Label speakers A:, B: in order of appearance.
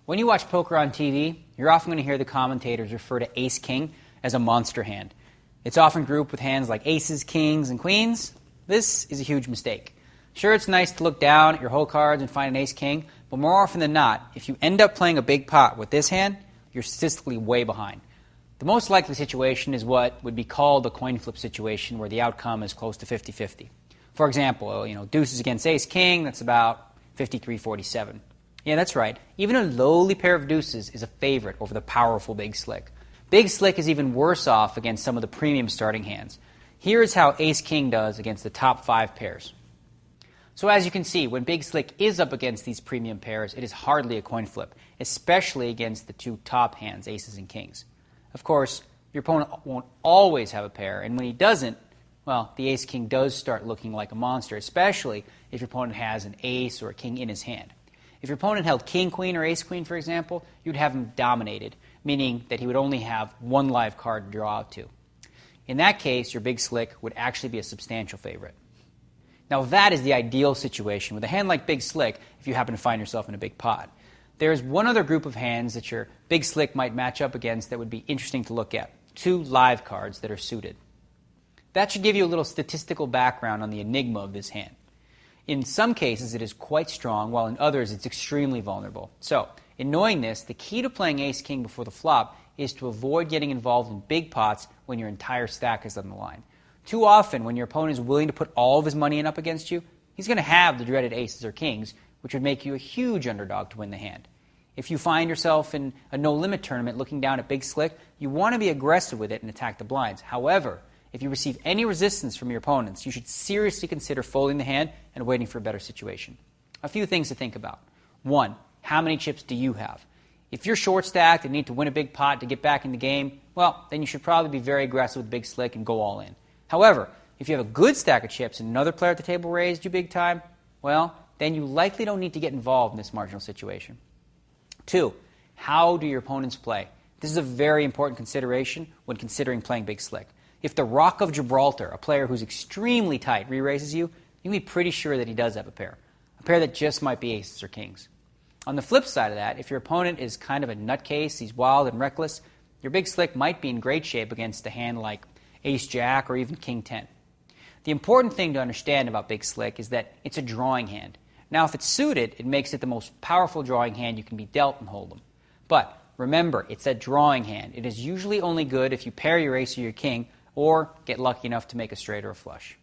A: When you watch poker on TV, you're often going to hear the commentators refer to ace-king as a monster hand. It's often grouped with hands like aces, kings, and queens. This is a huge mistake. Sure, it's nice to look down at your whole cards and find an ace-king, but more often than not, if you end up playing a big pot with this hand, you're statistically way behind. The most likely situation is what would be called a coin flip situation, where the outcome is close to 50-50. For example, deuces against ace-king, that's about 53-47. Yeah, that's right. Even a lowly pair of deuces is a favorite over the powerful Big Slick. Big Slick is even worse off against some of the premium starting hands. Here's how ace-king does against the top 5 pairs. So as you can see, when Big Slick is up against these premium pairs, it is hardly a coin flip, especially against the 2 top hands, aces and kings. Of course, your opponent won't always have a pair, and when he doesn't, well, the ace-king does start looking like a monster, especially if your opponent has an ace or a king in his hand. If your opponent held king-queen or ace-queen, for example, you'd have him dominated, meaning that he would only have 1 live card to draw out to. In that case, your Big Slick would actually be a substantial favorite. Now that is the ideal situation with a hand like Big Slick if you happen to find yourself in a big pot. There is one other group of hands that your Big Slick might match up against that would be interesting to look at. 2 live cards that are suited. That should give you a little statistical background on the enigma of this hand. In some cases, it is quite strong, while in others, it's extremely vulnerable. So, in knowing this, the key to playing ace-king before the flop is to avoid getting involved in big pots when your entire stack is on the line. Too often, when your opponent is willing to put all of his money in up against you, he's going to have the dreaded aces or kings, which would make you a huge underdog to win the hand. If you find yourself in a no-limit tournament looking down at Big Slick, you want to be aggressive with it and attack the blinds. However, if you receive any resistance from your opponents, you should seriously consider folding the hand and waiting for a better situation. A few things to think about. 1, how many chips do you have? If you're short-stacked and need to win a big pot to get back in the game, well, then you should probably be very aggressive with Big Slick and go all in. However, if you have a good stack of chips and another player at the table raised you big time, well, then you likely don't need to get involved in this marginal situation. 2, how do your opponents play? This is a very important consideration when considering playing Big Slick. If the Rock of Gibraltar, a player who's extremely tight, re-raises you, you can be pretty sure that he does have a pair that just might be aces or kings. On the flip side of that, if your opponent is kind of a nutcase, he's wild and reckless, your Big Slick might be in great shape against a hand like ace-jack or even king-10. The important thing to understand about Big Slick is that it's a drawing hand. Now, if it's suited, it makes it the most powerful drawing hand you can be dealt in Hold'em. But remember, it's a drawing hand. It is usually only good if you pair your ace or your king, or get lucky enough to make a straight or a flush.